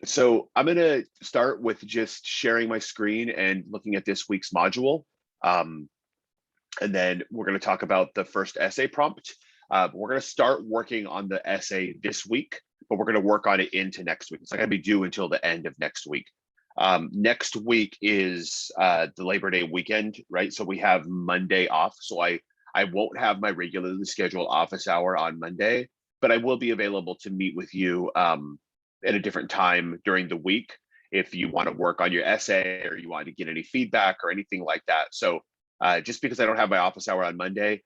So I'm going to start with just sharing my screen and looking at this week's module. Um, and then we're going to talk about the first essay prompt. We're going to start working on the essay this week, but we're going to work on it into next week. It's not going to be due until the end of next week. Next week is the Labor Day weekend, right? So we have Monday off. So I won't have my regularly scheduled office hour on Monday, but I will be available to meet with you at a different time during the week if you want to work on your essay or you want to get any feedback or anything like that. So just because I don't have my office hour on Monday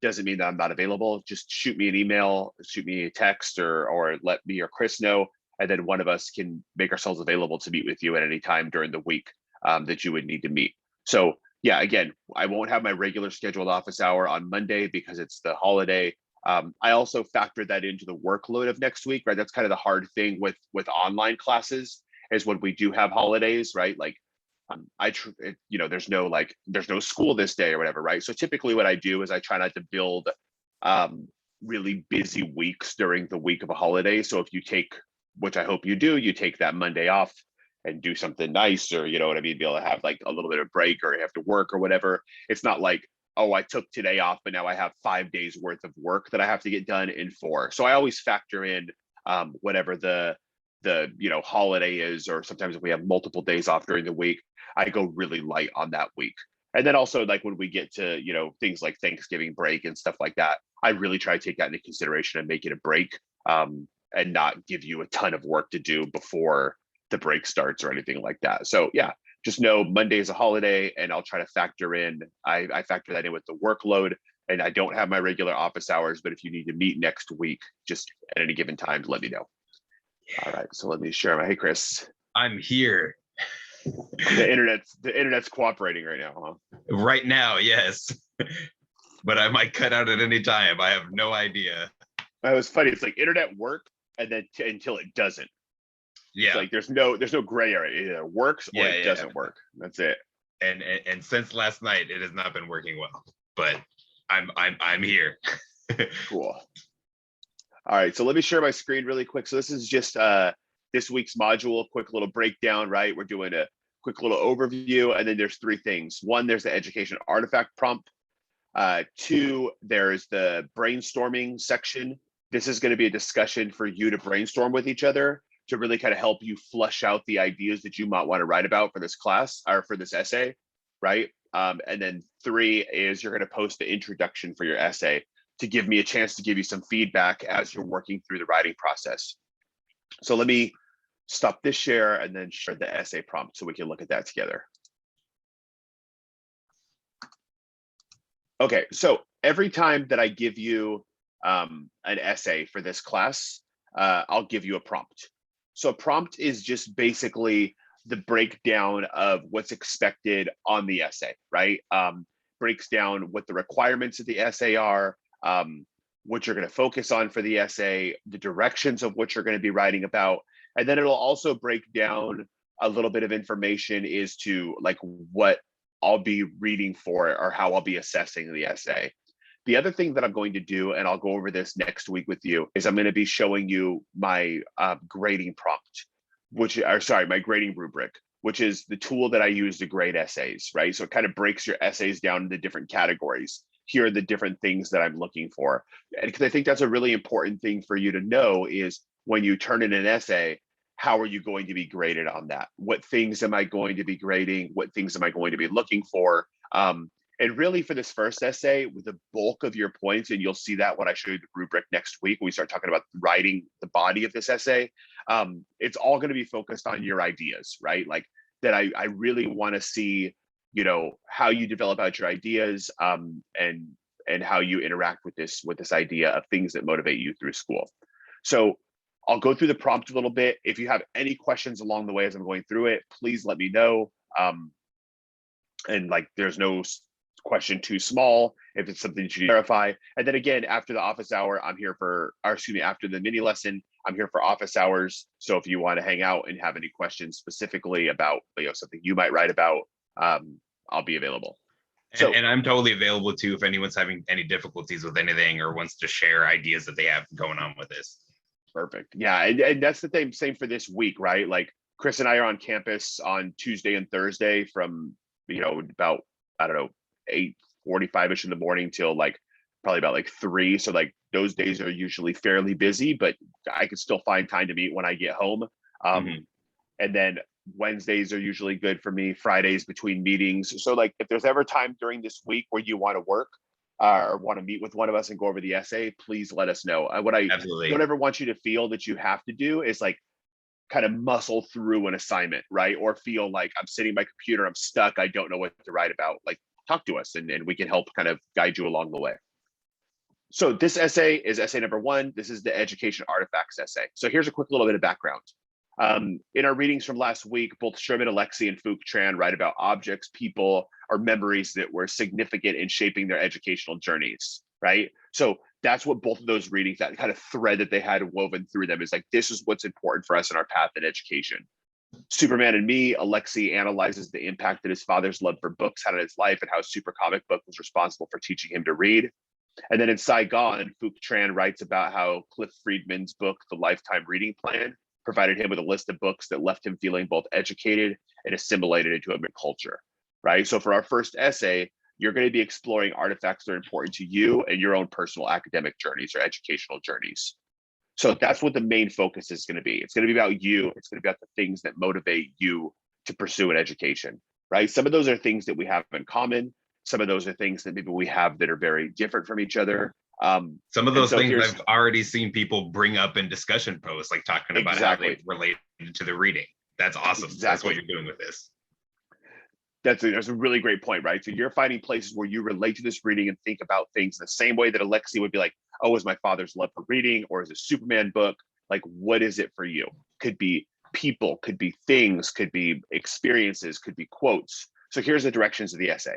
doesn't mean that I'm not available. Just shoot me an email, shoot me a text, or let me or Chris know, and then one of us can make ourselves available to meet with you at any time during the week that you would need to meet. So yeah, again, I won't have my regular scheduled office hour on Monday because it's the holiday. I also factored that into the workload of next week, right? That's kind of the hard thing with online classes is when we do have holidays, right? Like there's no school this day or whatever, right? So typically what I do is I try not to build really busy weeks during the week of a holiday. So if you take, which I hope you do, you take that Monday off and do something nice, or you know what I mean, be able to have like a little bit of break or you have to work or whatever. It's not like, oh, I took today off, but now I have 5 days worth of work that I have to get done in 4. So I always factor in whatever the holiday is, or sometimes if we have multiple days off during the week, I go really light on that week. And then also like when we get to, things like Thanksgiving break and stuff like that, I really try to take that into consideration and make it a break and not give you a ton of work to do before the break starts or anything like that. So yeah, just know Monday is a holiday and I'll try to factor in, I factor that in with the workload, and I don't have my regular office hours, but if you need to meet next week, just at any given time, let me know. All right, so let me share my, hey Chris. I'm here. The internet's cooperating right now, huh? Right now, yes. But I might cut out at any time. I have no idea. It was funny. It's like internet works and then until it doesn't. Yeah. It's like there's no gray area. It either works or it doesn't work. That's it. And since last night, it has not been working well. But I'm here. Cool. All right, so let me share my screen really quick. So this is just this week's module, quick little breakdown, right? We're doing a quick little overview, and then there's 3 things. 1, there's the education artifact prompt. 2, there's the brainstorming section. This is going to be a discussion for you to brainstorm with each other to really kind of help you flush out the ideas that you might want to write about for this class or for this essay, right? And then 3 is you're going to post the introduction for your essay to give me a chance to give you some feedback as you're working through the writing process. So let me stop this share and then share the essay prompt so we can look at that together. Okay, so every time that I give you an essay for this class, I'll give you a prompt. So a prompt is just basically the breakdown of what's expected on the essay, right? Breaks down what the requirements of the essay are, what you're going to focus on for the essay, the directions of what you're going to be writing about. And then it'll also break down a little bit of information as to like what I'll be reading for or how I'll be assessing the essay. The other thing that I'm going to do, and I'll go over this next week with you, is I'm going to be showing you my grading prompt, my grading rubric, which is the tool that I use to grade essays, right? So it kind of breaks your essays down into different categories. Here are the different things that I'm looking for. And because I think that's a really important thing for you to know is when you turn in an essay, how are you going to be graded on that? What things am I going to be grading? What things am I going to be looking for? And really for this first essay, with the bulk of your points, and you'll see that when I show you the rubric next week, when we start talking about writing the body of this essay, it's all going to be focused on your ideas, right? Like that I really want to see, how you develop out your ideas and how you interact with this idea of things that motivate you through school. So I'll go through the prompt a little bit. If you have any questions along the way as I'm going through it, please let me know. And like, there's no question too small if it's something that you verify. And then again, after the office hour, after the mini lesson, I'm here for office hours. So if you want to hang out and have any questions specifically about something you might write about, I'll be available. And I'm totally available too if anyone's having any difficulties with anything or wants to share ideas that they have going on with this. Perfect. Yeah, and that's the thing. Same for this week, right? Like Chris and I are on campus on Tuesday and Thursday from about I don't know 8:45 ish in the morning till like probably about like 3. So like those days are usually fairly busy, but I can still find time to meet when I get home. Mhm. And then Wednesdays are usually good for me. Fridays between meetings. So like if there's ever time during this week where you want to work or want to meet with one of us and go over the essay, please let us know. What I don't Absolutely. ever want you to feel that you have to do is like kind of muscle through an assignment, right? Or feel like I'm sitting at my computer, I'm stuck, I don't know what to write about. Like talk to us and we can help kind of guide you along the way. So this essay is essay number 1. This is the education artifacts essay. So here's a quick little bit of background. In our readings from last week, both Sherman Alexie and Phuc Tran write about objects, people, or memories that were significant in shaping their educational journeys, right? So that's what both of those readings, that kind of thread that they had woven through them is like, this is what's important for us in our path in education. Superman and Me, Alexie analyzes the impact that his father's love for books had on his life and how Super Comic Book was responsible for teaching him to read. And then in Saigon, Phuc Tran writes about how Cliff Friedman's book, The Lifetime Reading Plan, provided him with a list of books that left him feeling both educated and assimilated into American culture, right? So for our first essay, you're going to be exploring artifacts that are important to you and your own personal academic journeys or educational journeys. So that's what the main focus is going to be. It's going to be about you. It's going to be about the things that motivate you to pursue an education, right? Some of those are things that we have in common. Some of those are things that maybe we have that are very different from each other. Some of And those so things here's I've already seen people bring up in discussion posts, like talking about how they exactly, relate to the reading. That's awesome. That's what exactly. you're doing with this. That's a really great point, right? So you're finding places where you relate to this reading and think about things the same way that Alexie would be like, oh, is my father's love for reading, or is a Superman book? Like, what is it for you? Could be people, could be things, could be experiences, could be quotes. So here's the directions of the essay.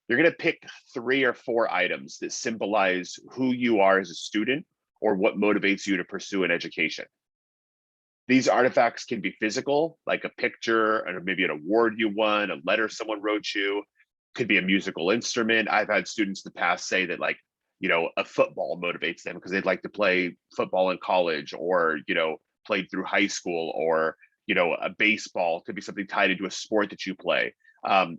You're going to pick 3 or 4 items that symbolize who you are as a student or what motivates you to pursue an education. These artifacts can be physical, like a picture, or maybe an award you won, a letter someone wrote you, could be a musical instrument. I've had students in the past say that like, a football motivates them because they'd like to play football in college or, played through high school or, a baseball could be something tied into a sport that you play.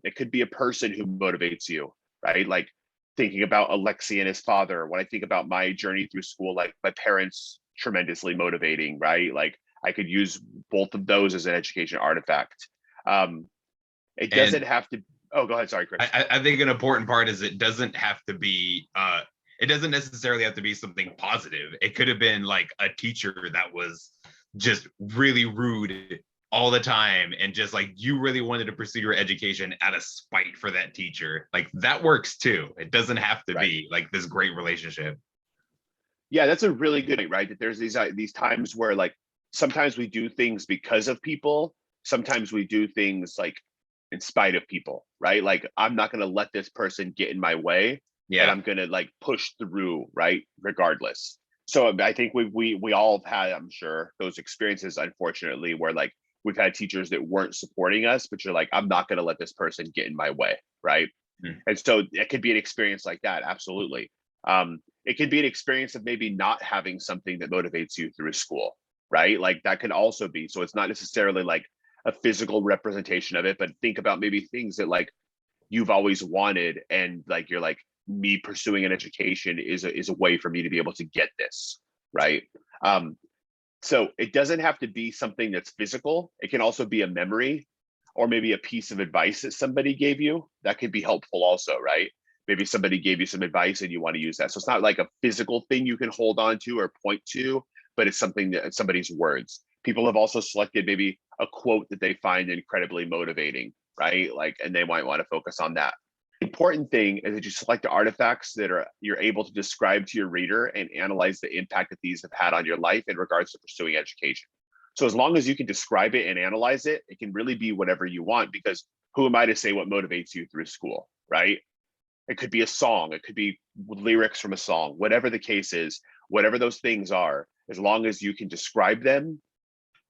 It could be a person who motivates you, right? Like thinking about Alexi and his father. When I think about my journey through school, like my parents tremendously motivating, right? Like I could use both of those as an education artifact. Um, it doesn't And have to. Oh, go ahead. Sorry, Chris. I think an important part is it doesn't have to be it doesn't necessarily have to be something positive. It could have been like a teacher that was just really rude all the time and just like you really wanted to pursue your education out of spite for that teacher. Like that works too. It doesn't have to Right. be like this great relationship. Yeah, that's a really good point, right? That there's these times where like sometimes we do things because of people. Sometimes we do things like in spite of people, right? Like I'm not going to let this person get in my way, and Yeah. I'm going to like push through, right? Regardless. So I think we all have had, I'm sure, those experiences, unfortunately, where like we've had teachers that weren't supporting us, but you're like, I'm not going to let this person get in my way, right? Mm. And so it could be an experience like that, absolutely. It could be an experience of maybe not having something that motivates you through school, right? Like that can also be. So it's not necessarily like a physical representation of it, but think about maybe things that like you've always wanted, and like you're like, me pursuing an education is a way for me to be able to get this, right? Um, so it doesn't have to be something that's physical. It can also be a memory or maybe a piece of advice that somebody gave you. That could be helpful also, right? Maybe somebody gave you some advice and you want to use that. So it's not like a physical thing you can hold on to or point to, but it's something that somebody's words. People have also selected maybe a quote that they find incredibly motivating, right? Like, and they might want to focus on that. Important thing is that you select the artifacts that are you're able to describe to your reader and analyze the impact that these have had on your life in regards to pursuing education. So as long as you can describe it and analyze it, it can really be whatever you want, because who am I to say what motivates you through school, right? It could be a song, it could be lyrics from a song, whatever the case is, whatever those things are, as long as you can describe them,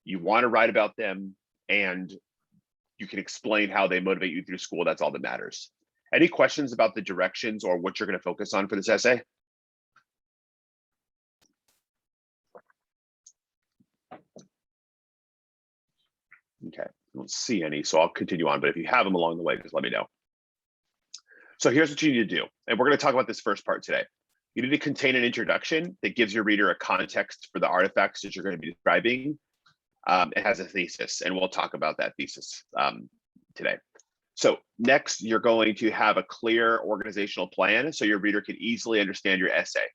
you want to write about them, and you can explain how they motivate you through school, that's all that matters. Any questions about the directions or what you're going to focus on for this essay? don't see any, so I'll continue on. But if you have them along the way, just let me know. So here's what you need to do. And we're going to talk about this first part today. You need to contain an introduction that gives your reader a context for the artifacts that you're going to be describing. It has a thesis, and we'll talk about that thesis today. So next, you're going to have a clear organizational plan so your reader can easily understand your essay.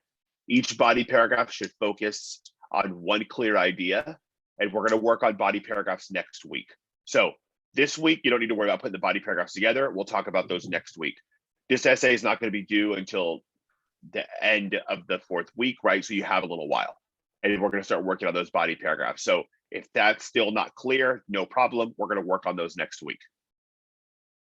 Each body paragraph should focus on one clear idea, and we're going to work on body paragraphs next week. So this week, you don't need to worry about putting the body paragraphs together. We'll talk about those next week. This essay is not going to be due until the end of the 4th week, right? So you have a little while, and we're going to start working on those body paragraphs. So if that's still not clear, no problem. We're going to work on those next week.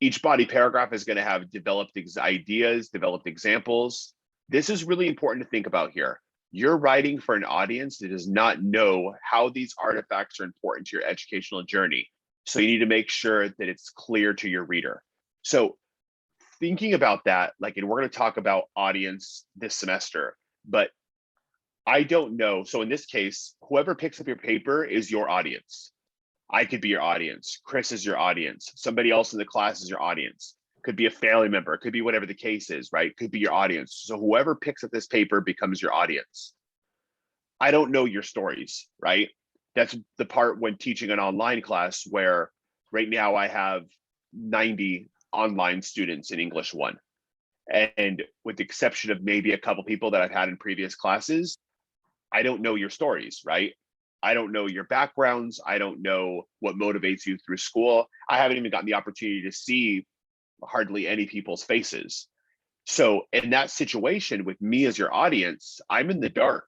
Each body paragraph is going to have developed ideas, developed examples. This is really important to think about here. You're writing for an audience that does not know how these artifacts are important to your educational journey. So you need to make sure that it's clear to your reader. So thinking about that, like, and we're going to talk about audience this semester, but I don't know. So in this case, whoever picks up your paper is your audience. I could be your audience. Chris is your audience. Somebody else in the class is your audience. Could be a family member. Could be whatever the case is, right? Could be your audience. So whoever picks up this paper becomes your audience. I don't know your stories, right? That's the part when teaching an online class where right now I have 90 online students in English 1. And with the exception of maybe a couple people that I've had in previous classes, I don't know your stories, right? I don't know your backgrounds. I don't know what motivates you through school. I haven't even gotten the opportunity to see hardly any people's faces. So in that situation with me as your audience, I'm in the dark.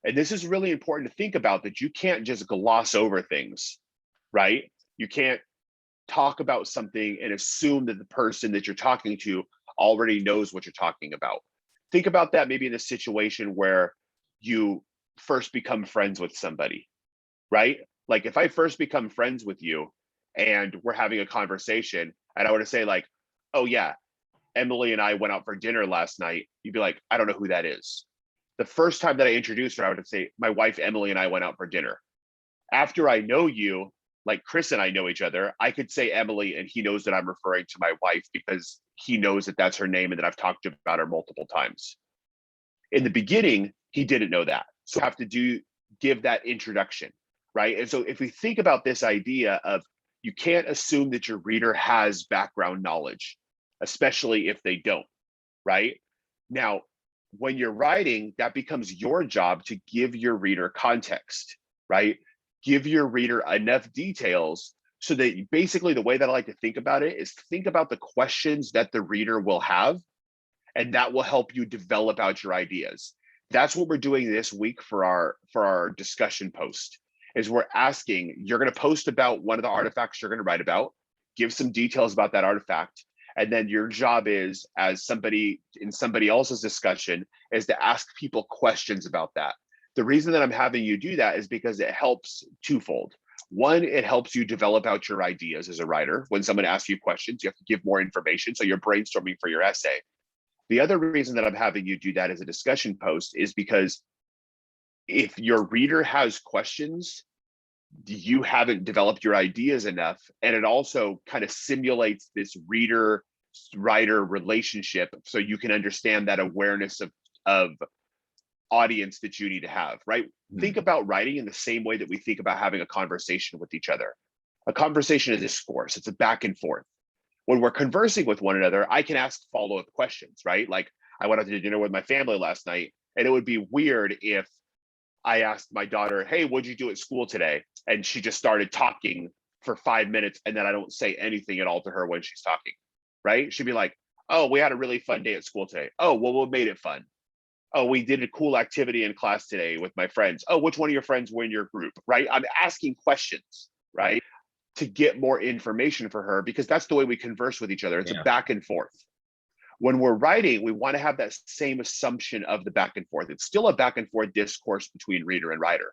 And this is really important to think about, that you can't just gloss over things, right? You can't talk about something and assume that the person that you're talking to already knows what you're talking about. Think about that maybe in a situation where you first become friends with somebody, right? Like if I first become friends with you and we're having a conversation and I were to say like, oh yeah, Emily and I went out for dinner last night, you'd be like, I don't know who that is. The first time that I introduced her, I would say, my wife Emily and I went out for dinner. After I know you, like Chris and I know each other, I could say Emily and he knows that I'm referring to my wife because he knows that that's her name and that I've talked about her multiple times. In the beginning, he didn't know that. So have to give that introduction, right? And so if we think about this idea of you can't assume that your reader has background knowledge, especially if they don't, right? Now, when you're writing, that becomes your job to give your reader context, right? Give your reader enough details so that basically the way that I like to think about it is think about the questions that the reader will have, and that will help you develop out your ideas. That's what we're doing this week for our discussion post, is we're asking, you're going to post about one of the artifacts you're going to write about, give some details about that artifact, and then your job is, as somebody in somebody else's discussion, is to ask people questions about that. The reason that I'm having you do that is because it helps twofold. One, it helps you develop out your ideas as a writer. When someone asks you questions, you have to give more information, so you're brainstorming for your essay. The other reason that I'm having you do that as a discussion post is because if your reader has questions, you haven't developed your ideas enough. And it also kind of simulates this reader-writer relationship so you can understand that awareness of audience that you need to have, right? Think about writing in the same way that we think about having a conversation with each other. A conversation is a discourse. It's a back and forth. When we're conversing with one another, I can ask follow-up questions, right? Like I went out to dinner with my family last night, and it would be weird if I asked my daughter, hey, what'd you do at school today? And she just started talking for 5 minutes, and then I don't say anything at all to her when she's talking, right? She'd be like, oh, we had a really fun day at school today. Oh, well, what made it fun? Oh, we did a cool activity in class today with my friends. Oh, which one of your friends were in your group, right? I'm asking questions, right? To get more information for her, because that's the way we converse with each other. It's a back and forth. When we're writing, we want to have that same assumption of the back and forth. It's still a back and forth discourse between reader and writer.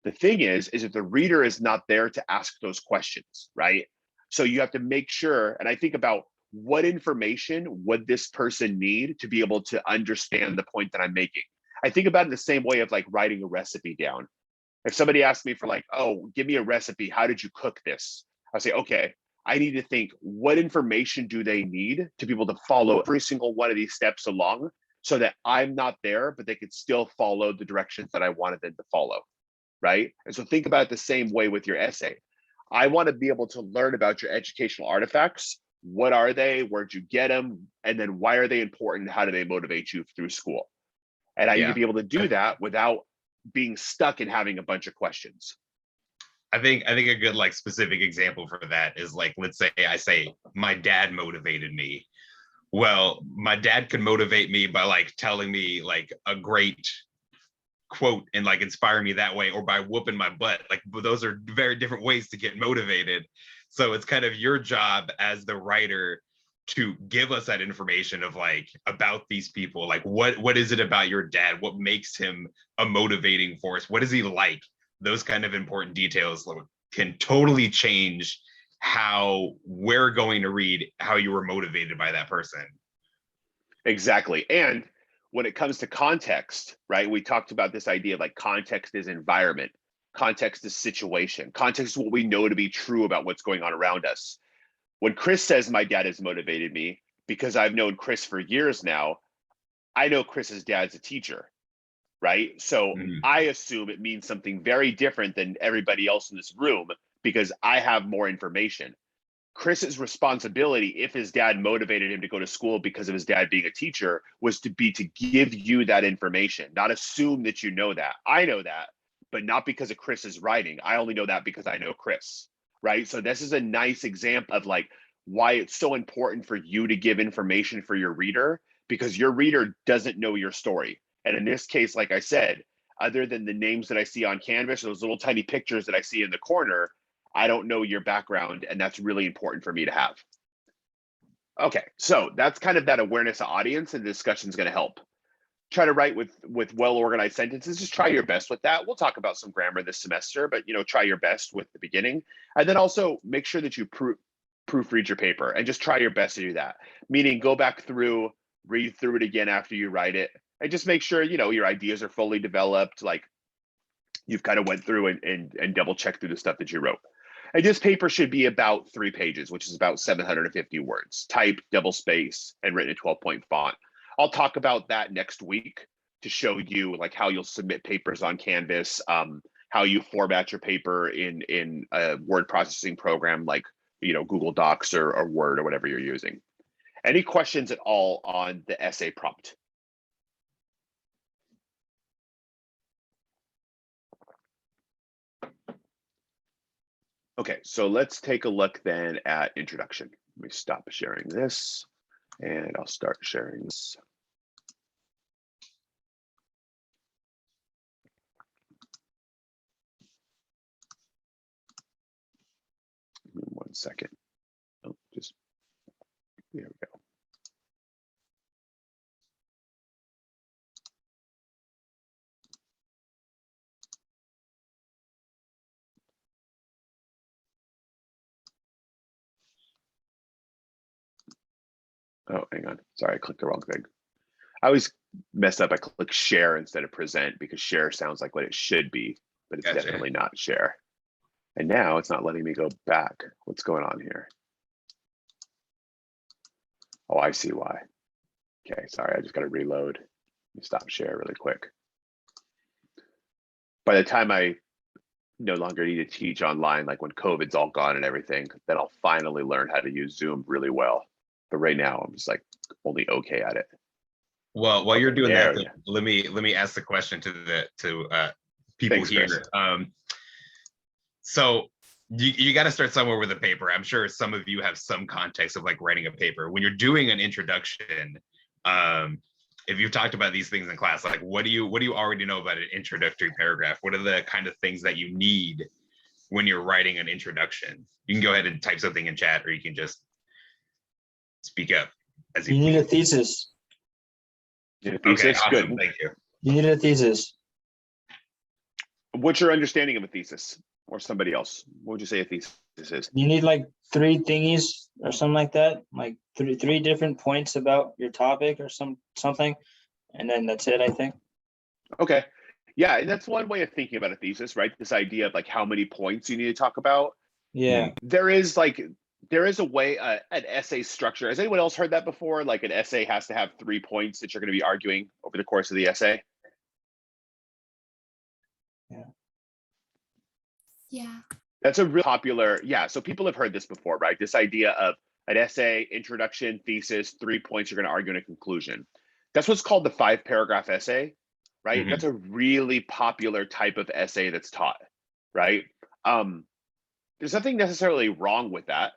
The thing is if the reader is not there to ask those questions, right? So you have to make sure, and I think about what information would this person need to be able to understand the point that I'm making. I think about it the same way of like writing a recipe down. If somebody asked me for like, oh, give me a recipe, how did you cook this? I say, okay, I need to think, what information do they need to be able to follow every single one of these steps along, so that I'm not there, but they could still follow the directions that I wanted them to follow, right? And so think about it the same way with your essay. I want to be able to learn about your educational artifacts. What are they? Where'd you get them? And then why are they important? How do they motivate you through school? And I need to Yeah. be able to do that without being stuck in having a bunch of questions. I think a good like specific example for that is like, let's say I say my dad motivated me. Well, my dad could motivate me by like telling me like a great quote and like inspire me that way, or by whooping my butt. Like those are very different ways to get motivated. So it's kind of your job as the writer to give us that information of like about these people, like what is it about your dad, what makes him a motivating force, what is he like. Those kind of important details can totally change how we're going to read, how you were motivated by that person. Exactly. And when it comes to context, right, we talked about this idea of like context is environment, context is situation, context is what we know to be true about what's going on around us. When Chris says my dad has motivated me, because I've known Chris for years now, I know Chris's dad's a teacher, right? So Mhm. I assume it means something very different than everybody else in this room because I have more information. Chris's responsibility, if his dad motivated him to go to school because of his dad being a teacher, was to give you that information, not assume that you know that. I know that, but not because of Chris's writing. I only know that because I know Chris, right? So this is a nice example of like why it's so important for you to give information for your reader, because your reader doesn't know your story. And in this case, like I said, other than the names that I see on Canvas, those little tiny pictures that I see in the corner, I don't know your background, and that's really important for me to have. Okay, so that's kind of that awareness of audience, and the discussion is going to help. Try to write with well-organized sentences. Just try your best with that. We'll talk about some grammar this semester, but try your best with the beginning, and then also make sure that you proofread your paper, and just try your best to do that. Meaning, go back through, read through it again after you write it, and just make sure your ideas are fully developed. Like you've kind of went through and double check through the stuff that you wrote. And this paper should be about 3 pages, which is about 750 words, typed, double space, and written in 12-point font. I'll talk about that next week to show you like how you'll submit papers on Canvas, how you format your paper in a word processing program like Google Docs or Word or whatever you're using. Any questions at all on the essay prompt? Okay, so let's take a look then at introduction. Let me stop sharing this and I'll start sharing this. Give me 1 second. Oh, just there we go. Oh, hang on. Sorry, I clicked the wrong thing. I always mess up. I click share instead of present because share sounds like what it should be, but it's Gotcha. definitely not share. And now it's not letting me go back. What's going on here? Oh, I see why. Okay, sorry, I just got to reload. Let me stop share really quick. By the time I no longer need to teach online, like when COVID's all gone and everything, then I'll finally learn how to use Zoom really well. But right now, I'm just like only okay at it. Well, while Okay, you're doing there that, we go. let me ask the question to people Thanks, Chris. here. So you got to start somewhere with a paper. I'm sure some of you have some context of like writing a paper. When you're doing an introduction, if you've talked about these things in class, like what do you already know about an introductory paragraph? What are the kind of things that you need when you're writing an introduction? You can go ahead and type something in chat, or you can just speak up as You need a thesis. Yeah, Okay, thesis, awesome. good. Thank you. You need a thesis. What's your understanding of a thesis, or somebody else? What would you say a thesis is? You need like 3 thingies or something like that, like three different points about your topic or something, and then that's it, I think. Okay, yeah, and that's one way of thinking about a thesis, right? This idea of like how many points you need to talk about. Yeah. There is a way, an essay structure. Has anyone else heard that before? Like an essay has to have 3 points that you're going to be arguing over the course of the essay. Yeah. That's a real popular, yeah. So people have heard this before, right? This idea of an essay, introduction, thesis, 3 points you're going to argue in a conclusion. That's what's called the 5-paragraph essay, right? Mhm. That's a really popular type of essay that's taught, right? There's nothing necessarily wrong with that.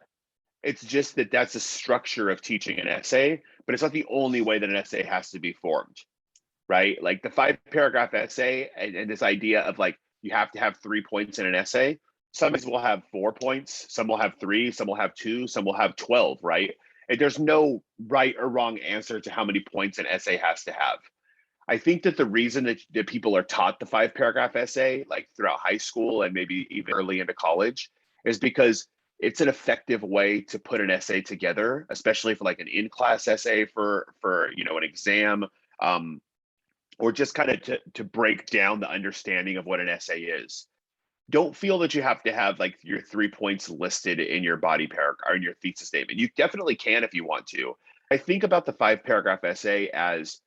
It's just that that's a structure of teaching an essay, but it's not the only way that an essay has to be formed, right? Like the 5-paragraph essay and this idea of like, you have to have 3 points in an essay. Some will have 4 points, some will have 3, some will have 2, some will have 12, right? And there's no right or wrong answer to how many points an essay has to have. I think that the reason that people are taught the 5-paragraph essay, like throughout high school and maybe even early into college, is because it's an effective way to put an essay together, especially for like an in-class essay for an exam, or just kind of to break down the understanding of what an essay is. Don't feel that you have to have like your 3 points listed in your body paragraph or in your thesis statement. You definitely can if you want to. I think about the 5-paragraph essay as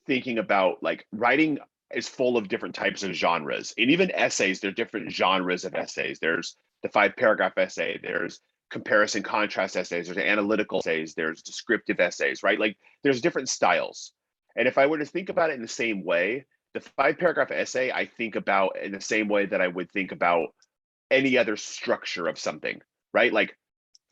thinking about like writing is full of different types of genres, and even essays, there are different genres of essays. There's the 5-paragraph essay, there's comparison contrast essays, there's analytical essays, there's descriptive essays, right? Like there's different styles. And if I were to think about it in the same way, the 5-paragraph essay I think about in the same way that I would think about any other structure of something, right? Like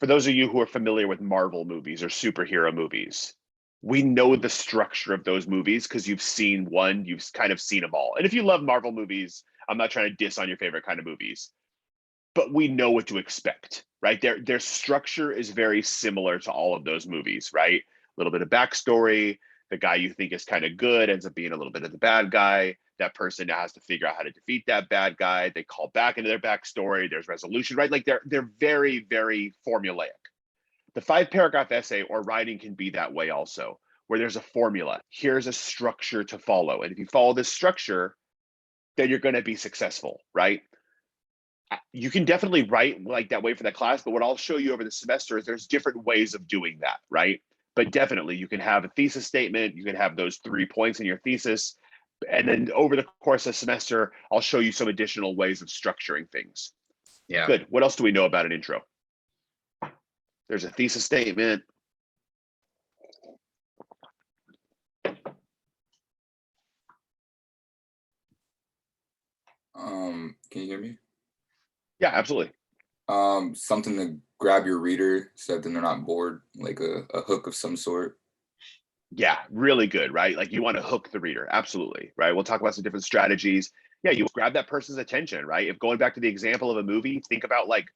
for those of you who are familiar with Marvel movies or superhero movies, we know the structure of those movies because you've seen one, you've kind of seen them all. And if you love Marvel movies, I'm not trying to diss on your favorite kind of movies, but we know what to expect, right? Their structure is very similar to all of those movies, right? A little bit of backstory. The guy you think is kind of good ends up being a little bit of the bad guy. That person now has to figure out how to defeat that bad guy. They call back into their backstory. There's resolution, right? Like they're very, very formulaic. The 5-paragraph essay or writing can be that way also, where there's a formula. Here's a structure to follow. And if you follow this structure, then you're going to be successful, right? You can definitely write like that way for that class, but what I'll show you over the semester is there's different ways of doing that, right? But definitely you can have a thesis statement, you can have those 3 points in your thesis, and then over the course of the semester, I'll show you some additional ways of structuring things. Yeah. Good. What else do we know about an intro? There's a thesis statement. Can you hear me? Yeah, absolutely. Something to grab your reader so that they're not bored, like a hook of some sort. Yeah, really good, right? Like you want to hook the reader. Absolutely, right? We'll talk about some different strategies. Yeah, you grab that person's attention, right? If going back to the example of a movie, think about like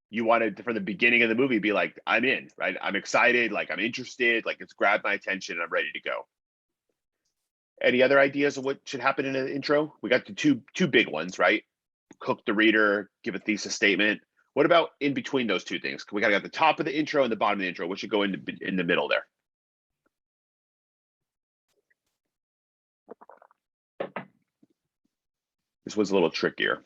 you wanted from the beginning of the movie be like, I'm in, right? I'm excited, like I'm interested, like it's grabbed my attention and I'm ready to go. Any other ideas of what should happen in an intro? We got the two big ones, right? Hook the reader, give a thesis statement. What about in between those two things? We got the top of the intro and the bottom of the intro. What should go in the middle there? This was a little trickier.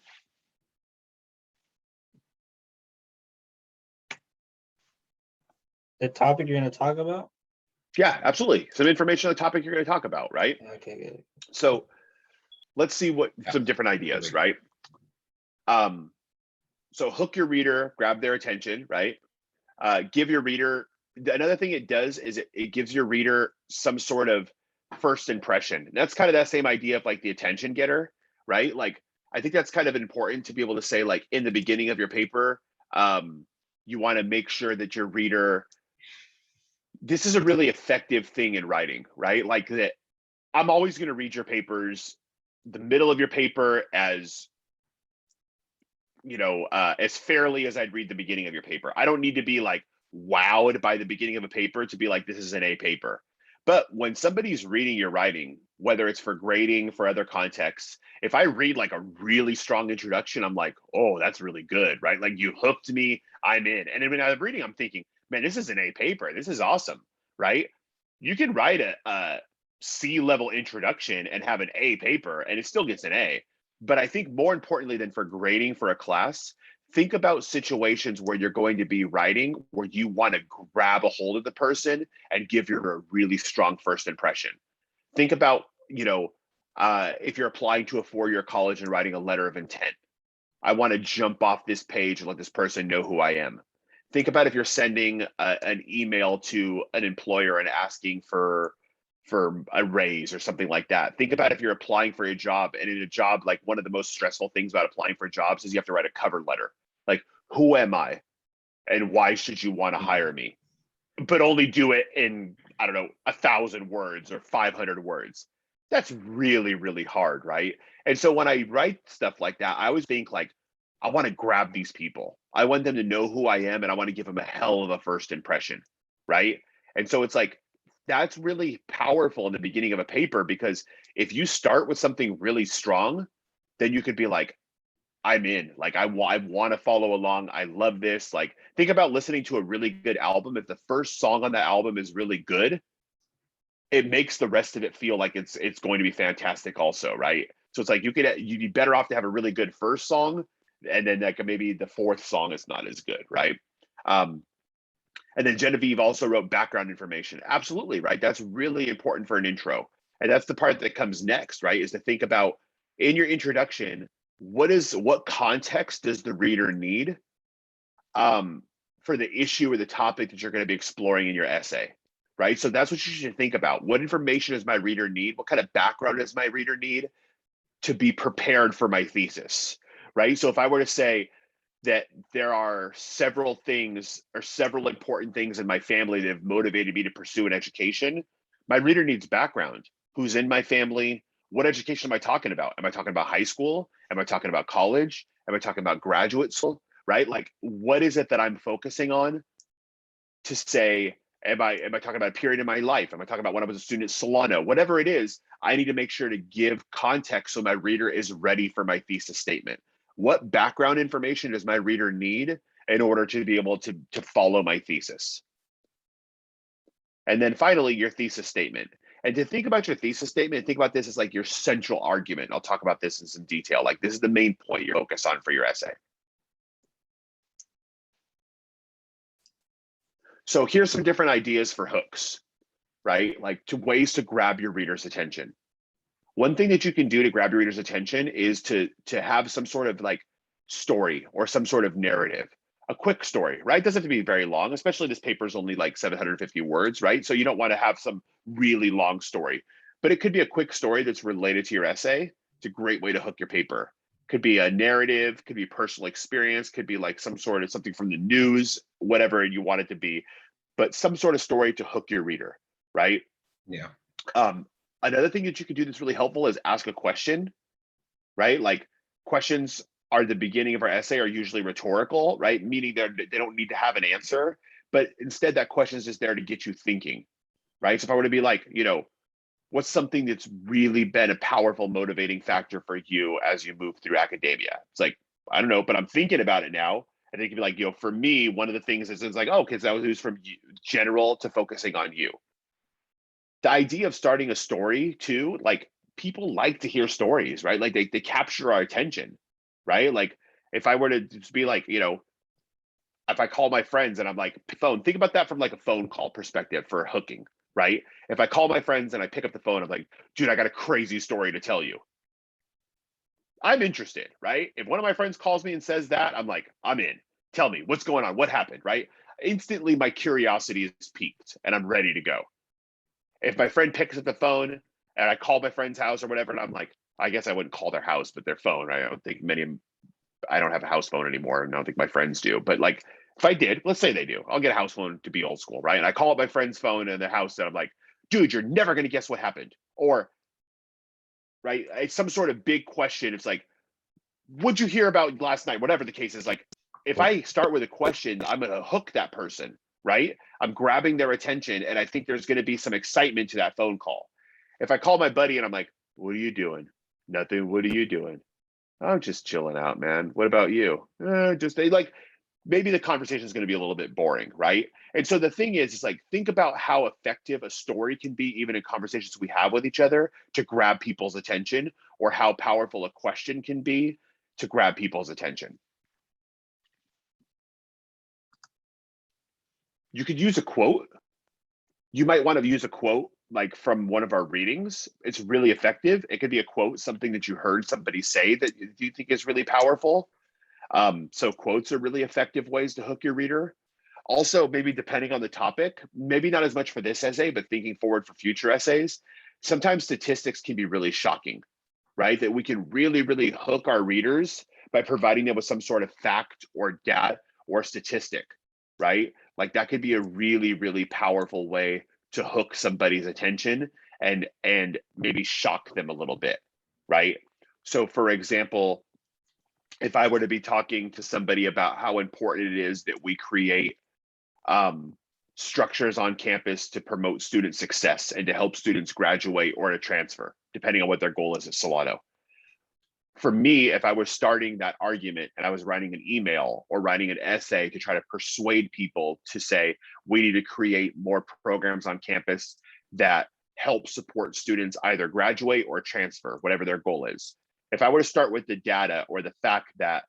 The topic you're going to talk about? Yeah, absolutely. Some information on the topic you're going to talk about, right? Okay, good. So let's see what some different ideas, right? So hook your reader, grab their attention, right? Give your reader, another thing it does is it gives your reader some sort of first impression. And that's kind of that same idea of like the attention getter, right? Like, I think that's kind of important to be able to say like in the beginning of your paper, you want to make sure that your reader, this is a really effective thing in writing, right? Like that I'm always going to read your papers, the middle of your paper as as fairly as I'd read the beginning of your paper. I don't need to be like wowed by the beginning of a paper to be like, this is an A paper. But when somebody's reading your writing, whether it's for grading, for other contexts, if I read like a really strong introduction, I'm like, oh, that's really good, right? Like you hooked me, I'm in. And then when I'm reading, I'm thinking, man, this is an A paper. This is awesome, right? You can write a C level introduction and have an A paper and it still gets an A. But I think more importantly than for grading for a class, think about situations where you're going to be writing where you want to grab a hold of the person and give your really strong first impression. Think about, if you're applying to a 4-year college and writing a letter of intent. I want to jump off this page and let this person know who I am. Think about if you're sending an email to an employer and asking for a raise or something like that. Think about if you're applying for a job, and in a job, like one of the most stressful things about applying for jobs is you have to write a cover letter. Like, who am I and why should you want to hire me? But only do it in, I don't know, 1,000 words or 500 words. That's really, really hard, right? And so when I write stuff like that, I always think like, I want to grab these people. I want them to know who I am, and I want to give them a hell of a first impression, right? And so it's like, that's really powerful in the beginning of a paper, because if you start with something really strong, then you could be like, I'm in. Like, I want to follow along. I love this. Like, think about listening to a really good album. If the first song on that album is really good, it makes the rest of it feel like it's going to be fantastic also, right? So it's like you'd be better off to have a really good first song, and then like maybe the fourth song is not as good, right? And then Genevieve also wrote background information. Absolutely, right? That's really important for an intro. And that's the part that comes next, right? Is to think about in your introduction, what context does the reader need for the issue or the topic that you're going to be exploring in your essay, right? So that's what you should think about. What information does my reader need? What kind of background does my reader need to be prepared for my thesis, right? So if I were to say that there are several things or several important things in my family that have motivated me to pursue an education, my reader needs background. Who's in my family? What education am I talking about? Am I talking about high school? Am I talking about college? Am I talking about graduate school? Right? Like, what is it that I'm focusing on to say, am I talking about a period in my life? Am I talking about when I was a student at Solano? Whatever it is, I need to make sure to give context so my reader is ready for my thesis statement. What background information does my reader need in order to be able to follow my thesis? And then finally, your thesis statement. And to think about your thesis statement, think about this as like your central argument. I'll talk about this in some detail. Like, this is the main point you're focused on for your essay. So here's some different ideas for hooks, right? Like, to ways to grab your reader's attention. One thing that you can do to grab your reader's attention is to have some sort of like story or some sort of narrative, a quick story, right? It doesn't have to be very long, especially this paper is only like 750 words, right? So you don't want to have some really long story, but it could be a quick story that's related to your essay. It's a great way to hook your paper. Could be a narrative, could be personal experience, could be like some sort of something from the news, whatever you want it to be, but some sort of story to hook your reader, right? Yeah. Another thing that you can do that's really helpful is ask a question, right? Like, questions are the beginning of our essay are usually rhetorical, right? Meaning they don't need to have an answer, but instead that question is just there to get you thinking, right? So if I were to be like, what's something that's really been a powerful motivating factor for you as you move through academia? It's like, I don't know, but I'm thinking about it now. And they can be like, for me, one of the things is it's like, oh, because that was from general to focusing on you. The idea of starting a story too, like, people like to hear stories, right? Like they capture our attention, right? Like, if I were to just be like, if I call my friends and I'm like, phone, think about that from like a phone call perspective for hooking, right? If I call my friends and I pick up the phone, I'm like, dude, I got a crazy story to tell you. I'm interested, right? If one of my friends calls me and says that, I'm like, I'm in. Tell me what's going on, what happened, right? Instantly, my curiosity is piqued and I'm ready to go. If my friend picks up the phone and I call my friend's house or whatever, and I'm like, I guess I wouldn't call their house, but their phone, right? I don't think I don't have a house phone anymore, and I don't think my friends do. But like, if I did, let's say they do, I'll get a house phone to be old school, right? And I call up my friend's phone in their house, and I'm like, dude, you're never gonna guess what happened. Or, right, it's some sort of big question. It's like, what'd you hear about last night? Whatever the case is, like, if I start with a question, I'm gonna hook that person, right? I'm grabbing their attention, and I think there's going to be some excitement to that phone call. If I call my buddy and I'm like, what are you doing? Nothing. What are you doing? I'm just chilling out, man. What about you? Just like, maybe the conversation is going to be a little bit boring, right? And so the thing is, it's like, think about how effective a story can be, even in conversations we have with each other, to grab people's attention, or how powerful a question can be to grab people's attention. You could use a quote. You might want to use a quote like from one of our readings. It's really effective. It could be a quote, something that you heard somebody say that you think is really powerful. So quotes are really effective ways to hook your reader. Also, maybe depending on the topic, maybe not as much for this essay, but thinking forward for future essays, sometimes statistics can be really shocking, right? That we can really, really hook our readers by providing them with some sort of fact or data or statistic, right? Like that could be a really, really powerful way to hook somebody's attention and maybe shock them a little bit, right? So for example, if I were to be talking to somebody about how important it is that we create structures on campus to promote student success and to help students graduate or to transfer, depending on what their goal is at Solano. For me, if I was starting that argument and I was writing an email or writing an essay to try to persuade people to say, we need to create more programs on campus that help support students either graduate or transfer, whatever their goal is. If I were to start with the data or the fact that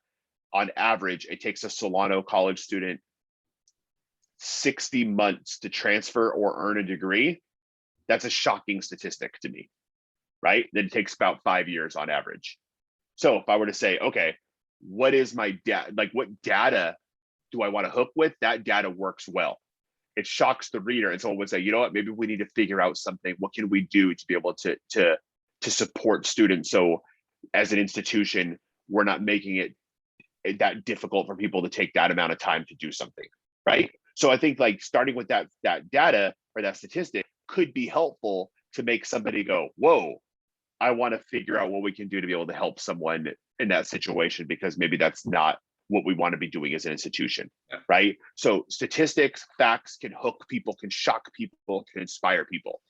on average, it takes a Solano college student 60 months to transfer or earn a degree, that's a shocking statistic to me, right? That it takes about 5 years on average. So if I were to say, okay, what is my data? Like what data do I want to hook with? That data works well. It shocks the reader. And someone would say, you know what, maybe we need to figure out something. What can we do to be able to support students? So as an institution, we're not making it that difficult for people to take that amount of time to do something, right? So I think like starting with that data or that statistic could be helpful to make somebody go, whoa, I want to figure out what we can do to be able to help someone in that situation, because maybe that's not what we want to be doing as an institution, right? So statistics, facts can hook people, can shock people, can inspire people.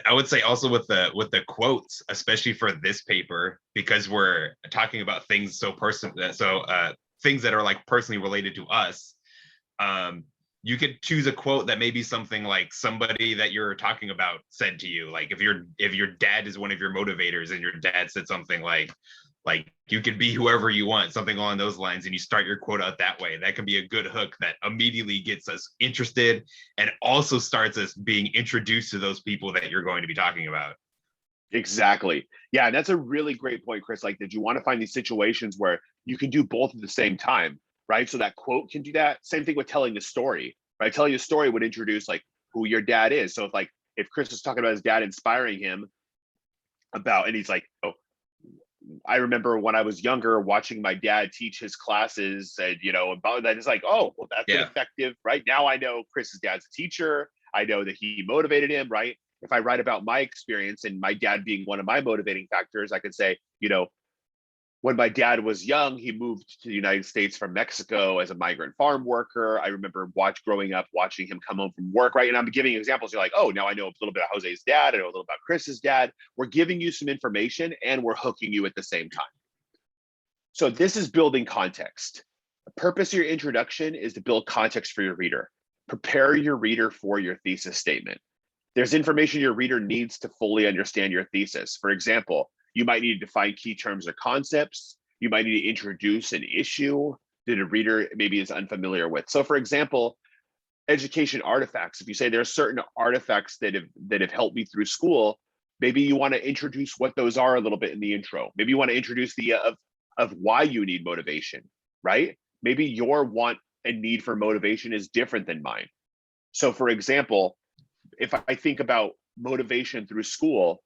I would say also with the quotes, especially for this paper, because we're talking about things so personal, so things that are like personally related to us. You could choose a quote that may be something like somebody that you're talking about said to you. Like if your dad is one of your motivators and your dad said something like you can be whoever you want, something along those lines, and you start your quote out that way, that can be a good hook that immediately gets us interested and also starts us being introduced to those people that you're going to be talking about. Exactly. Yeah, and that's a really great point, Chris. Like, did you want to find these situations where you can do both at the same time, right? So that quote can do that. Same thing with telling the story, right? Telling a story would introduce like who your dad is. So if Chris is talking about his dad inspiring him about, and he's like, oh, I remember when I was younger watching my dad teach his classes, and about that, it's like, oh, well, that's an effective, right? Now I know Chris's dad's a teacher. I know that he motivated him, right? If I write about my experience and my dad being one of my motivating factors, I could say, when my dad was young, he moved to the United States from Mexico as a migrant farm worker. I remember growing up, watching him come home from work, right? And I'm giving examples. You're like, oh, now I know a little bit of Jose's dad. I know a little about Chris's dad. We're giving you some information and we're hooking you at the same time. So this is building context. The purpose of your introduction is to build context for your reader. Prepare your reader for your thesis statement. There's information your reader needs to fully understand your thesis. For example, you might need to define key terms or concepts. You might need to introduce an issue that a reader maybe is unfamiliar with. So for example, education artifacts. If you say there are certain artifacts that have helped me through school, maybe you want to introduce what those are a little bit in the intro. Maybe you want to introduce the of why you need motivation, right? Maybe your want and need for motivation is different than mine. So for example, if I think about motivation through school,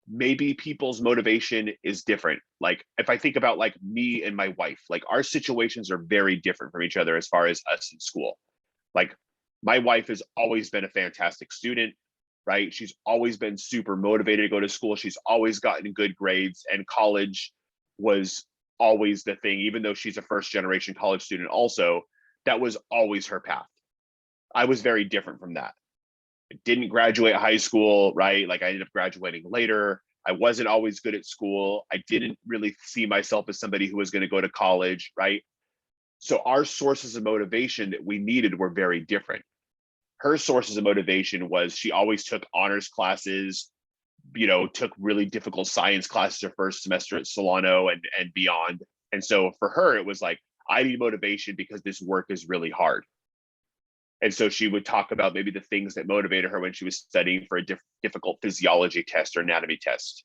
maybe people's motivation is different. Like if I think about like me and my wife, like our situations are very different from each other as far as us in school. Like my wife has always been a fantastic student, right? She's always been super motivated to go to school. She's always gotten good grades, and college was always the thing. Even though she's a first generation college student also, that was always her path. I was very different from that. Didn't graduate high school, right? Like I ended up graduating later. I wasn't always good at school. I didn't really see myself as somebody who was going to go to college, right? So our sources of motivation that we needed were very different. Her sources of motivation was she always took honors classes, took really difficult science classes her first semester at Solano and beyond. And so for her, it was like, I need motivation because this work is really hard. And so she would talk about maybe the things that motivated her when she was studying for a difficult physiology test or anatomy test.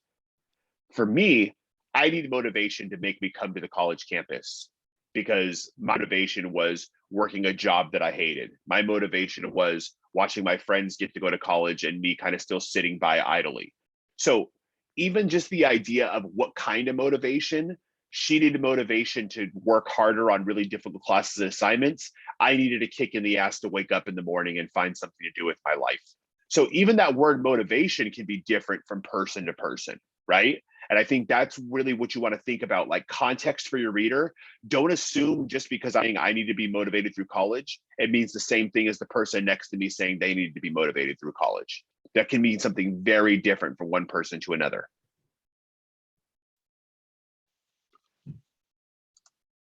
For me, I needed motivation to make me come to the college campus because my motivation was working a job that I hated. My motivation was watching my friends get to go to college and me kind of still sitting by idly. So even just the idea of what kind of motivation, she needed motivation to work harder on really difficult classes and assignments. I needed a kick in the ass to wake up in the morning and find something to do with my life. So even that word motivation can be different from person to person, right? And I think that's really what you want to think about, like context for your reader. Don't assume just because I need to be motivated through college, it means the same thing as the person next to me saying they need to be motivated through college. That can mean something very different from one person to another.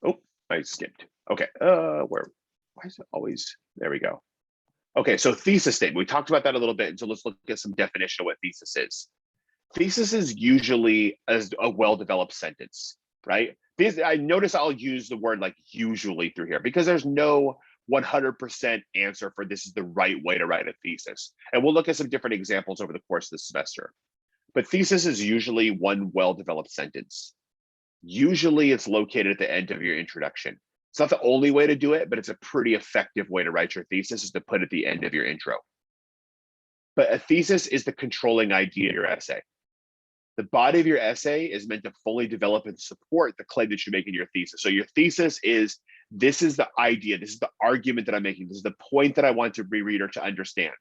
Oh, I skipped. Okay, why is it always, there we go. Okay, so thesis statement, we talked about that a little bit. So let's look at some definition of what thesis is. Thesis is usually a well-developed sentence, right? Because I notice I'll use the word like usually through here because there's no 100% answer for this is the right way to write a thesis. And we'll look at some different examples over the course of the semester. But thesis is usually one well-developed sentence. Usually it's located at the end of your introduction. It's not the only way to do it, but it's a pretty effective way to write your thesis is to put at the end of your intro. But a thesis is the controlling idea of your essay. The body of your essay is meant to fully develop and support the claim that you're making in your thesis. So your thesis is, this is the idea, this is the argument that I'm making, this is the point that I want the reader to understand.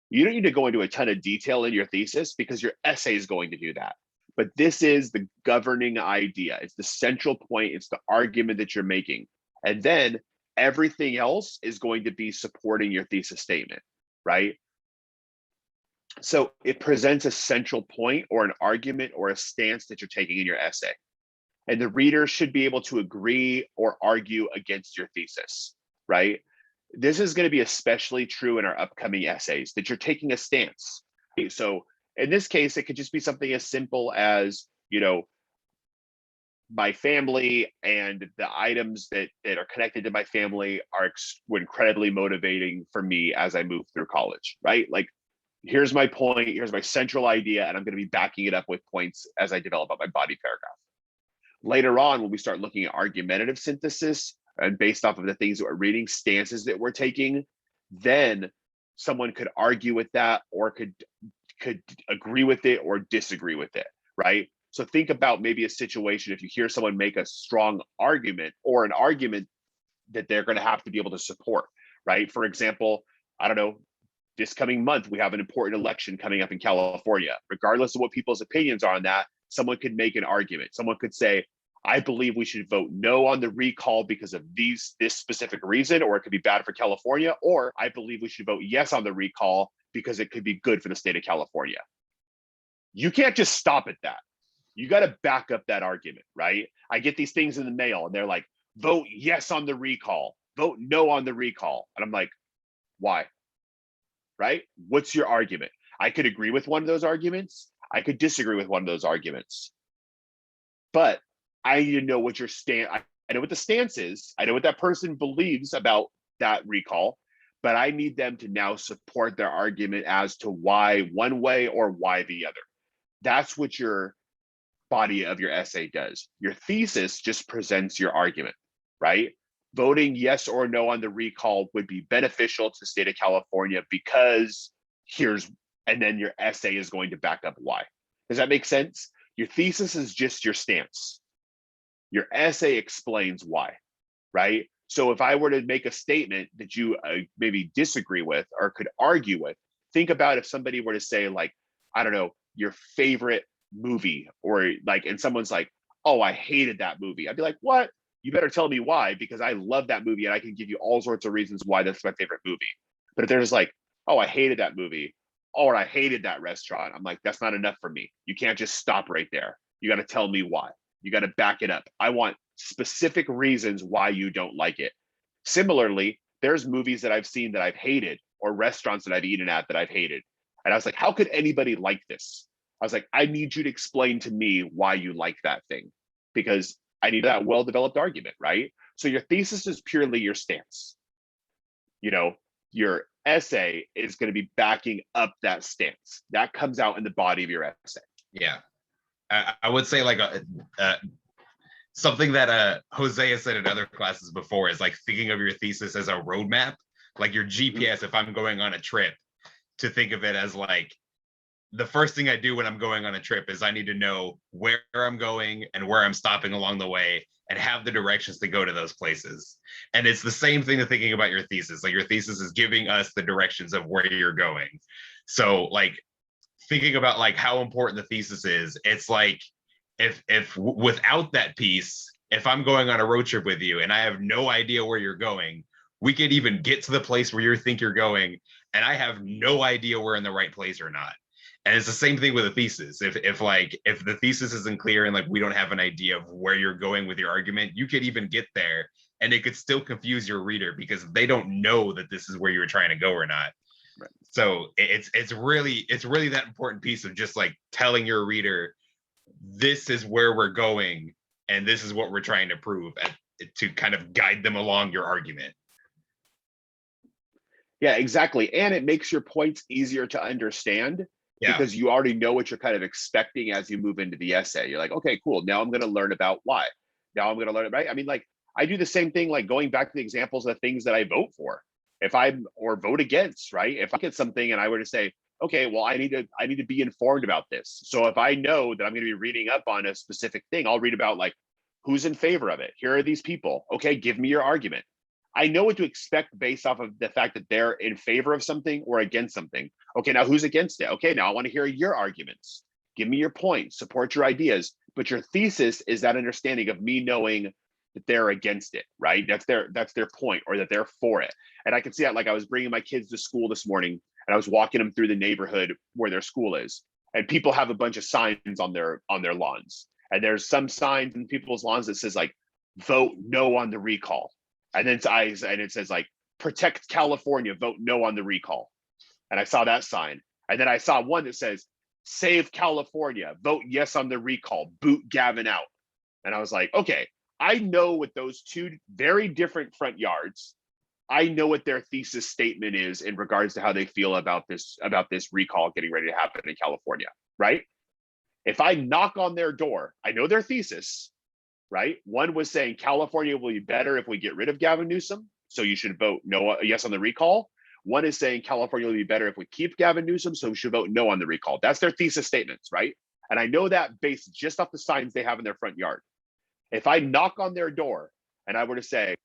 You don't need to go into a ton of detail in your thesis because your essay is going to do that. But this is the governing idea. It's the central point. It's the argument that you're making. And then everything else is going to be supporting your thesis statement, right? So it presents a central point or an argument or a stance that you're taking in your essay. And the reader should be able to agree or argue against your thesis, right? This is going to be especially true in our upcoming essays, that you're taking a stance. So in this case, it could just be something as simple as, you know, my family and the items that are connected to my family were incredibly motivating for me as I moved through college, right? Like, here's my point, here's my central idea, and I'm going to be backing it up with points as I develop out my body paragraph. Later on, when we start looking at argumentative synthesis and based off of the things that we're reading, stances that we're taking, then someone could argue with that or could agree with it or disagree with it, right? So think about maybe a situation if you hear someone make a strong argument or an argument that they're going to have to be able to support, right? For example, I don't know, this coming month, we have an important election coming up in California. Regardless of what people's opinions are on that, someone could make an argument. Someone could say, I believe we should vote no on the recall because of this specific reason, or it could be bad for California, or I believe we should vote yes on the recall because it could be good for the state of California. You can't just stop at that. You got to back up that argument, right? I get these things in the mail and they're like, vote yes on the recall, vote no on the recall. And I'm like, why? Right? What's your argument? I could agree with one of those arguments. I could disagree with one of those arguments. But I need to know what your stance, I know what the stance is. I know what that person believes about that recall, but I need them to now support their argument as to why one way or why the other. That's what your body of your essay does. Your thesis just presents your argument, right? Voting yes or no on the recall would be beneficial to the state of California because here's, and then your essay is going to back up why. Does that make sense? Your thesis is just your stance. Your essay explains why, right? So if I were to make a statement that you maybe disagree with or could argue with, think about if somebody were to say like, I don't know, your favorite movie, or like, and someone's like, oh, I hated that movie. I'd be like, what? You better tell me why, because I love that movie and I can give you all sorts of reasons why that's my favorite movie. But if they're just like, oh, I hated that movie, or I hated that restaurant, I'm like, that's not enough for me. You can't just stop right there. You got to tell me why. You got to back it up. I want specific reasons why you don't like it. Similarly, there's movies that I've seen that I've hated, or restaurants that I've eaten at that I've hated. And I was like, how could anybody like this? I was like, I need you to explain to me why you like that thing, because I need that well-developed argument, right? So your thesis is purely your stance. You know, your essay is going to be backing up that stance. That comes out in the body of your essay. Yeah. I would say like something that Jose has said in other classes before is like thinking of your thesis as a roadmap, like your GPS. If I'm going on a trip, to think of it as like the first thing I do when I'm going on a trip is I need to know where I'm going and where I'm stopping along the way and have the directions to go to those places. And it's the same thing to thinking about your thesis. Like your thesis is giving us the directions of where you're going. So like thinking about like how important the thesis is, it's like if without that piece, if I'm going on a road trip with you and I have no idea where you're going, we could even get to the place where you think you're going and I have no idea we're in the right place or not. And it's the same thing with a thesis. If the thesis isn't clear and like we don't have an idea of where you're going with your argument, you could even get there and it could still confuse your reader because they don't know that this is where you're trying to go or not. Right. So it's really that important piece of just like telling your reader, this is where we're going and this is what we're trying to prove, to kind of guide them along your argument. Yeah, exactly. And it makes your points easier to understand. Yeah. Because you already know what you're kind of expecting as you move into the essay. You're like, okay, cool. Now I'm going to learn about why. Now I'm going to learn about, I mean, like I do the same thing, like going back to the examples of things that I vote for, or vote against, right? If I get something and I were to say, okay, well, I need to be informed about this. So if I know that I'm going to be reading up on a specific thing, I'll read about like who's in favor of it. Here are these people. Okay, give me your argument. I know what to expect based off of the fact that they're in favor of something or against something. Okay, now who's against it? Okay, now I want to hear your arguments. Give me your points, support your ideas. But your thesis is that understanding of me knowing that they're against it, right? That's their point, or that they're for it. And I can see that, like I was bringing my kids to school this morning and I was walking them through the neighborhood where their school is. And people have a bunch of signs on their lawns. And there's some signs in people's lawns that says like, vote no on the recall. And then it says like, protect California, vote no on the recall. And I saw that sign. And then I saw one that says, save California, vote yes on the recall, boot Gavin out. And I was like, okay, I know with those two very different front yards, I know what their thesis statement is in regards to how they feel about this recall getting ready to happen in California, right? If I knock on their door, I know their thesis, right? One was saying California will be better if we get rid of Gavin Newsom, so you should vote no, yes on the recall. One is saying California will be better if we keep Gavin Newsom, so we should vote no on the recall. That's their thesis statements, right? And I know that based just off the signs they have in their front yard. If I knock on their door and I were to say,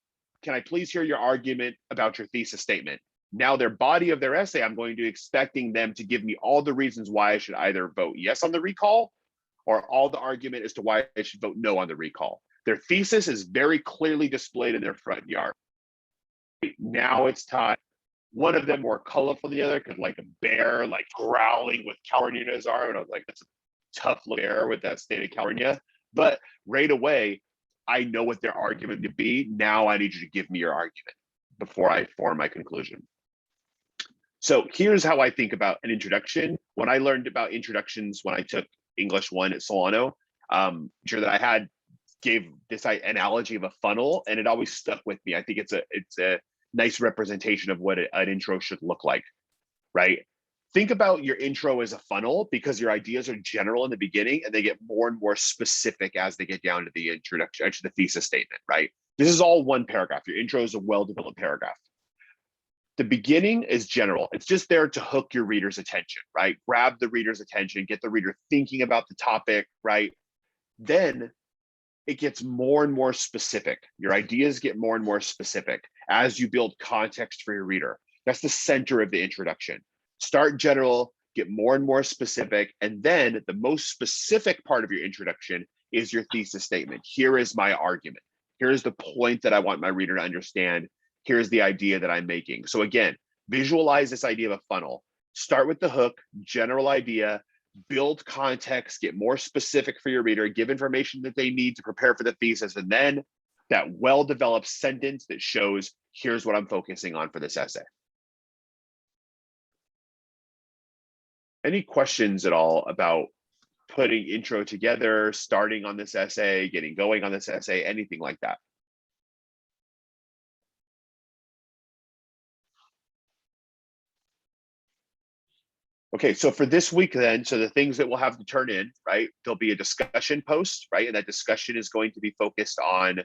can I please hear your argument about your thesis statement? Now their body of their essay, I'm going to be expecting them to give me all the reasons why I should either vote yes on the recall or all the argument as to why I should vote no on the recall. Their thesis is very clearly displayed in their front yard. Now it's time. One of them more colorful than the other, because like a bear, like growling with California in his arm. And I was like, that's a tough bear with that state of California. But right away, I know what their argument to be. Now I need you to give me your argument before I form my conclusion. So here's how I think about an introduction. When I learned about introductions, when I took English 1 at Solano, sure that I gave this analogy of a funnel, and it always stuck with me. I think it's a nice representation of what an intro should look like, right? Think about your intro as a funnel, because your ideas are general in the beginning and they get more and more specific as they get down to the introduction, to the thesis statement, right? This is all one paragraph. Your intro is a well-developed paragraph. The beginning is general. It's just there to hook your reader's attention, right? Grab the reader's attention, get the reader thinking about the topic, right? Then it gets more and more specific. Your ideas get more and more specific as you build context for your reader. That's the center of the introduction. Start general, get more and more specific, and then the most specific part of your introduction is your thesis statement. Here is my argument. Here's the point that I want my reader to understand. Here's the idea that I'm making. So again, visualize this idea of a funnel. Start with the hook, general idea, build context, get more specific for your reader, give information that they need to prepare for the thesis, and then that well-developed sentence that shows, here's what I'm focusing on for this essay. Any questions at all about putting intro together, starting on this essay, getting going on this essay, anything like that? Okay, so for this week then, so the things that we'll have to turn in, right? There'll be a discussion post, right? And that discussion is going to be focused on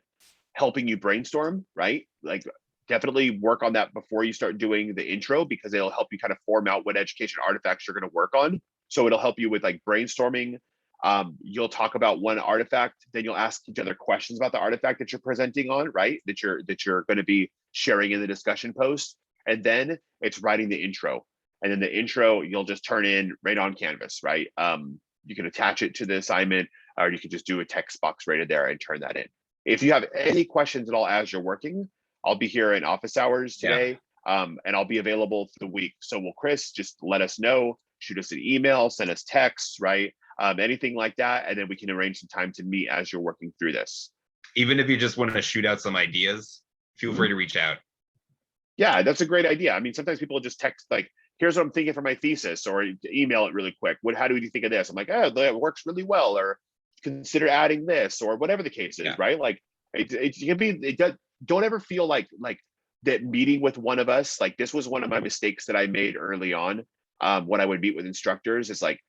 helping you brainstorm, right? Like definitely work on that before you start doing the intro, because it'll help you kind of form out what education artifacts you're going to work on. So it'll help you with like brainstorming. You'll talk about one artifact, then you'll ask each other questions about the artifact that you're presenting on, right? That you're going to be sharing in the discussion post. And then it's writing the intro. And then the intro, you'll just turn in right on Canvas, right? You can attach it to the assignment, or you can just do a text box right there and turn that in. If you have any questions at all as you're working, I'll be here in office hours today, and I'll be available through the week. So will Chris, just let us know, shoot us an email, send us texts, right? Anything like that, and then we can arrange some time to meet as you're working through this. Even if you just want to shoot out some ideas, feel free to reach out. Yeah, that's a great idea. I mean, sometimes people just text like, here's what I'm thinking for my thesis, or email it really quick. How do you think of this? I'm like, oh, that works really well, or consider adding this, or whatever the case is, right? Like it can be, it does, don't ever feel like that meeting with one of us, like this was one of my mistakes that I made early on, when I would meet with instructors. It's like,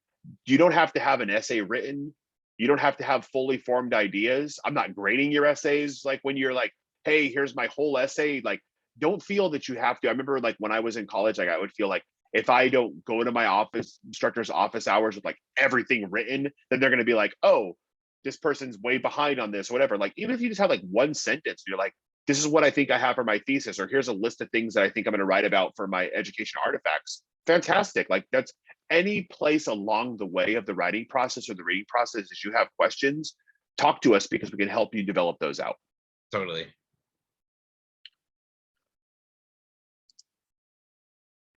you don't have to have an essay written. You don't have to have fully formed ideas. I'm not grading your essays. Like when you're like, hey, here's my whole essay, like, don't feel that you have to. I remember like when I was in college, like I would feel like if I don't go to my instructor's office hours with like everything written, then they're going to be like, oh, this person's way behind on this, whatever. Like, even if you just have like one sentence, you're like, this is what I think I have for my thesis, or here's a list of things that I think I'm going to write about for my education artifacts. Fantastic. Like that's any place along the way of the writing process or the reading process, as you have questions, talk to us, because we can help you develop those out. Totally.